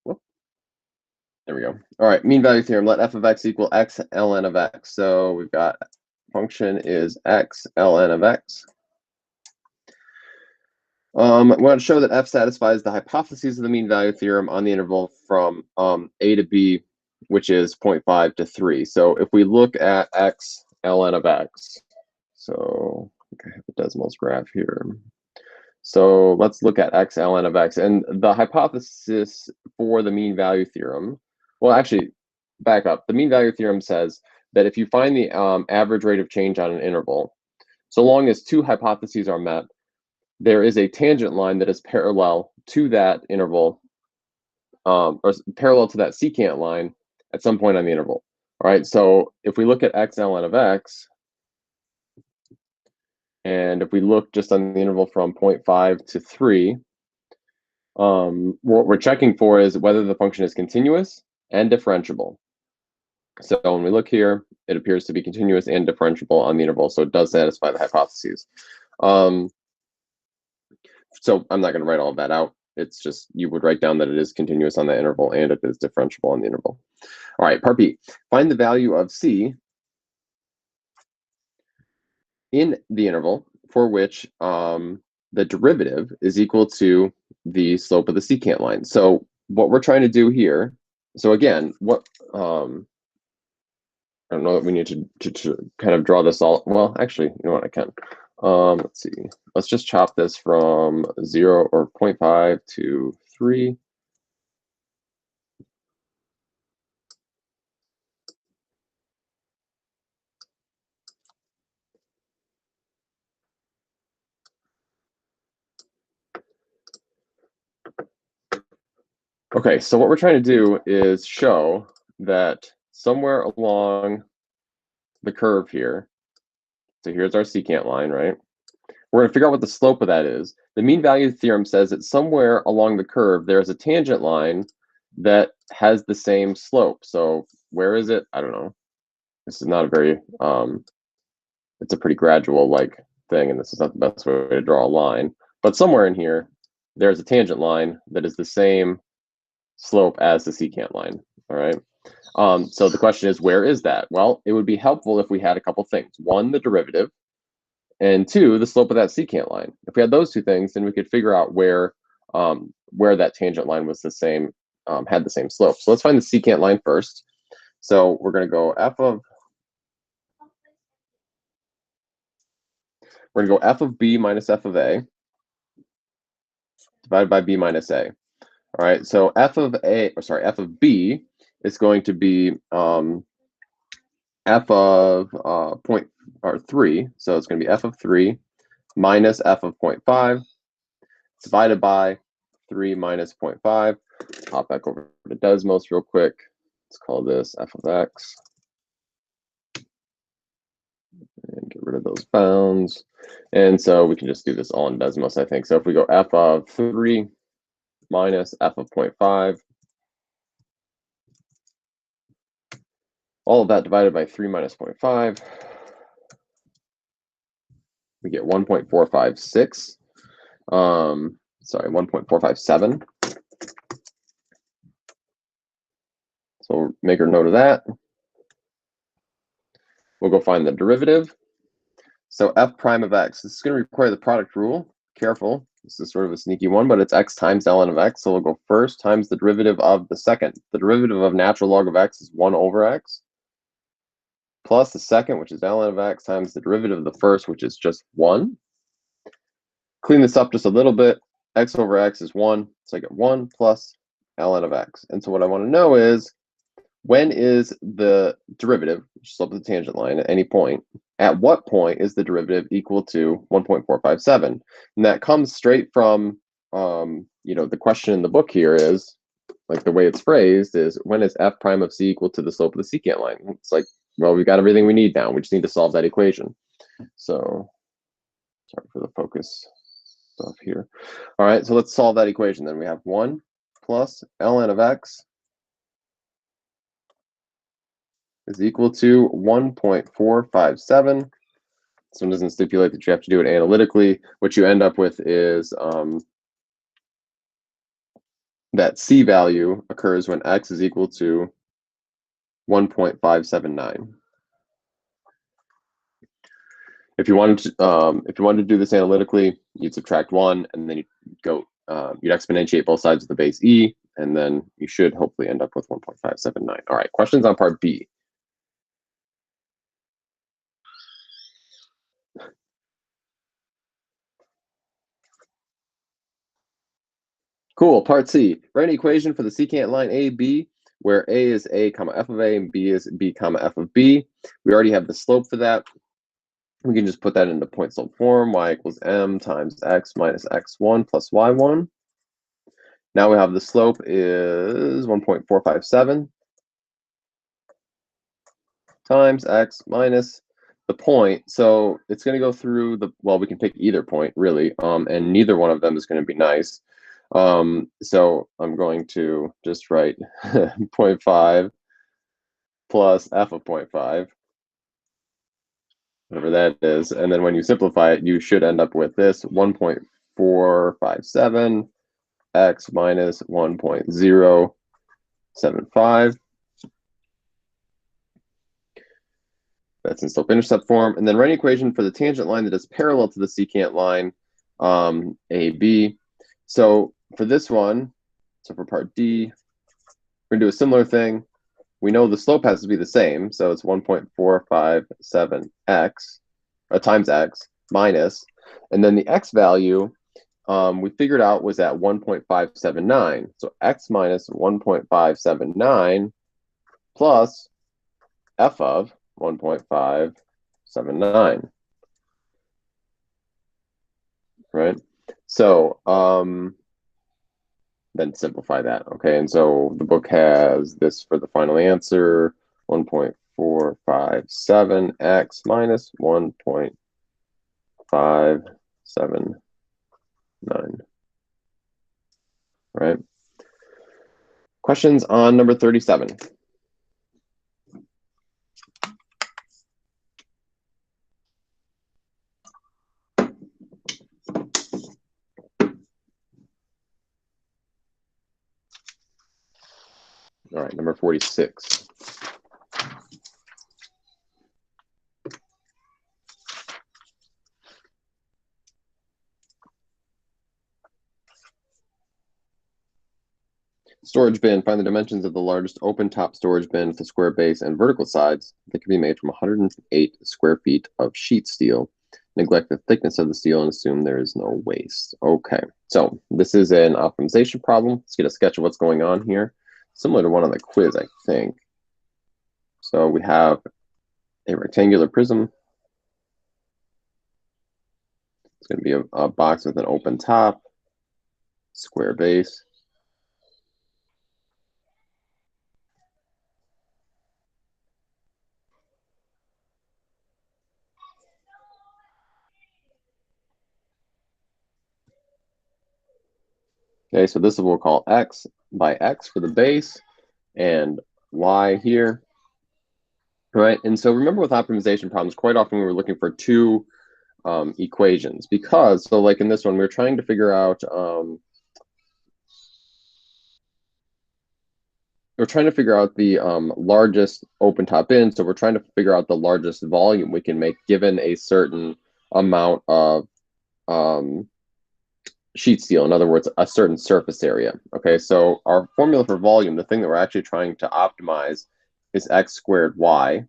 Whoop. There we go. All right, mean value theorem. Let f of x equal x ln of x. So we've got function is x ln of x. We want to show that f satisfies the hypotheses of the mean value theorem on the interval from a to b, which is 0.5 to 3. So if we look at x ln of x, so I think I have the Desmos graph here. So let's look at x ln of x. And the hypothesis for the mean value theorem, well, actually, back up. The mean value theorem says that if you find the average rate of change on an interval, so long as two hypotheses are met, there is a tangent line that is parallel to that interval, or parallel to that secant line at some point on the interval. All right, so if we look at x ln of x, and if we look just on the interval from 0.5 to 3, what we're checking for is whether the function is continuous and differentiable. So when we look here, it appears to be continuous and differentiable on the interval, so it does satisfy the hypotheses. So I'm not going to write all of that out. It's just you would write down that it is continuous on the interval and it is differentiable on the interval. All right, part B. Find the value of c in the interval for which the derivative is equal to the slope of the secant line. So what we're trying to do here, so again, what I don't know that we need to kind of draw this all. Well, actually, you know what, I can. Let's see. Let's just chop this from 0 or 0.5 to 3. Okay, so what we're trying to do is show that somewhere along the curve here, so here's our secant line, right? We're going to figure out what the slope of that is. The mean value theorem says that somewhere along the curve, there's a tangent line that has the same slope. So where is it? I don't know. This is not a very, it's a pretty gradual like thing, and this is not the best way to draw a line. But somewhere in here, there's a tangent line that is the same slope as the secant line, all right? So the question is, where is that? Well, it would be helpful if we had a couple things. One, the derivative, and two, the slope of that secant line. If we had those two things, then we could figure out where that tangent line was the same, had the same slope. So let's find the secant line first. So we're going to go we're going to go f of b minus f of a divided by b minus a. All right, so f of b is going to be f of 3, so it's going to be f of 3 minus f of 0.5 divided by 3 minus 0.5. Hop back over to Desmos real quick. Let's call this f of x. And get rid of those bounds. And so we can just do this all in Desmos, I think. So if we go f of 3 minus f of 0.5, all of that divided by 3 minus 0.5, we get 1.456. Sorry, 1.457. So we'll make a note of that. We'll go find the derivative. So f prime of x, this is going to require the product rule. Careful, this is sort of a sneaky one, but it's x times ln of x. So we'll go first times the derivative of the second. The derivative of natural log of x is 1 over x, plus the second, which is ln of x, times the derivative of the first, which is just 1. Clean this up just a little bit. X over x is 1, so I get 1 plus ln of x. And so what I want to know is, when is the derivative, which is slope of the tangent line, at any point, at what point is the derivative equal to 1.457? And that comes straight from, the question in the book here is, like the way it's phrased is, when is f prime of c equal to the slope of the secant line? It's like, well, we've got everything we need now. We just need to solve that equation. So, sorry for the focus stuff here. All right, so let's solve that equation. Then we have 1 plus ln of x is equal to 1.457. This one doesn't stipulate that you have to do it analytically. What you end up with is that C value occurs when x is equal to 1.579. If you wanted to do this analytically, you'd subtract 1, and then you'd exponentiate both sides of the base e, and then you should hopefully end up with 1.579. All right, questions on part B. Cool. Part C. Write an equation for the secant line A, B, where A is A comma f of A and B is B comma f of B. We already have the slope for that. We can just put that into point slope form. Y equals m times x minus x1 plus y1. Now we have the slope is 1.457 times x minus the point. So it's going to go through the, well, we can pick either point really, and neither one of them is going to be nice. So I'm going to just write 0.5 plus f of 0.5, whatever that is. And then when you simplify it, you should end up with this 1.457 x minus 1.075. That's in slope-intercept form. And then write an equation for the tangent line that is parallel to the secant line, AB. So for this one, so for part D, we're going to do a similar thing. We know the slope has to be the same, so it's 1.457x times x minus, and then the x value we figured out was at 1.579. So x minus 1.579 plus f of 1.579. Right? So then simplify that. Okay, and so the book has this for the final answer: 1.457x minus 1.579. Right? Questions on number 37. All right, number 46. Storage bin. Find the dimensions of the largest open top storage bin with a square base and vertical sides that can be made from 108 square feet of sheet steel. Neglect the thickness of the steel and assume there is no waste. Okay, so this is an optimization problem. Let's get a sketch of what's going on here. Similar to one on the quiz, I think. So we have a rectangular prism. It's going to be a box with an open top, square base. Okay, so this we'll call x by x for the base and y here. Right, and so remember with optimization problems, quite often we were looking for two equations because, so like in this one, we were trying to figure out, the largest open top bin. So we're trying to figure out the largest volume we can make given a certain amount of sheet steel. In other words, a certain surface area. Okay, so our formula for volume, the thing that we're actually trying to optimize, is x squared y.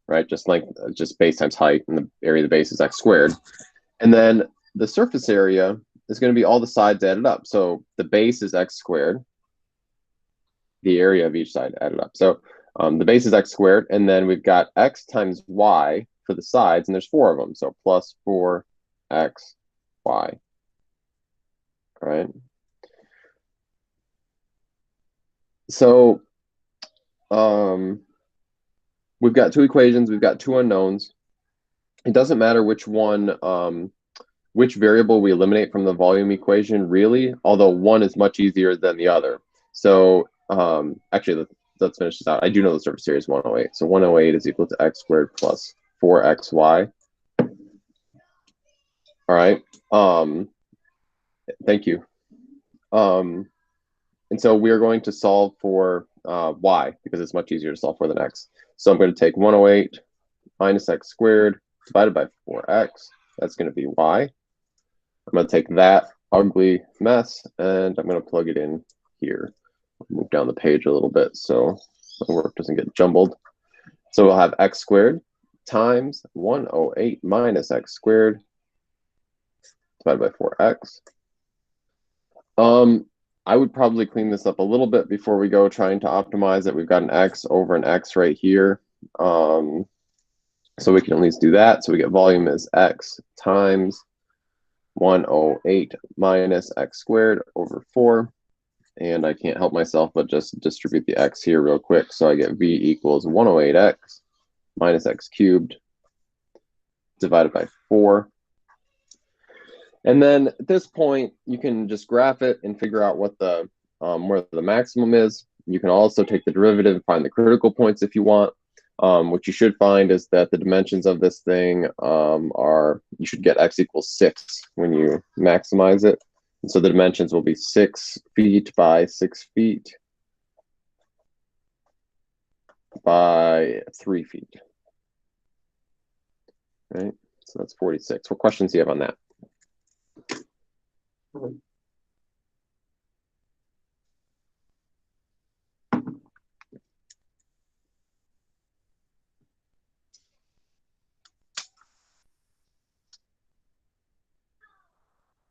Right, just base times height, and the area of the base is x squared. And then the surface area is going to be all the sides added up. So the base is x squared, the area of each side added up. So the base is x squared, and then we've got x times y for the sides, and there's 4 of them. So plus 4x y. All right. So we've got two equations, we've got two unknowns. It doesn't matter which one, which variable we eliminate from the volume equation, really, although one is much easier than the other. So actually, let's finish this out. I do know the surface area is 108. So 108 is equal to x squared plus 4xy. All right. Thank you. And so we are going to solve for y because it's much easier to solve for than x. So I'm going to take 108 minus x squared divided by 4x. That's going to be y. I'm going to take that ugly mess and I'm going to plug it in here. Move down the page a little bit so the work doesn't get jumbled. So we'll have x squared times 108 minus x squared divided by 4x. I would probably clean this up a little bit before we go trying to optimize it. We've got an x over an x right here. So we can at least do that. So we get volume is x times 108 minus x squared over 4. And I can't help myself but just distribute the x here real quick. So I get v equals 108x minus x cubed divided by 4. And then at this point, you can just graph it and figure out what the where the maximum is. You can also take the derivative and find the critical points if you want. What you should find is that the dimensions of this thing are, you should get x equals 6 when you maximize it. And so the dimensions will be 6 feet by 6 feet by 3 feet. Right? So that's 46. What questions do you have on that?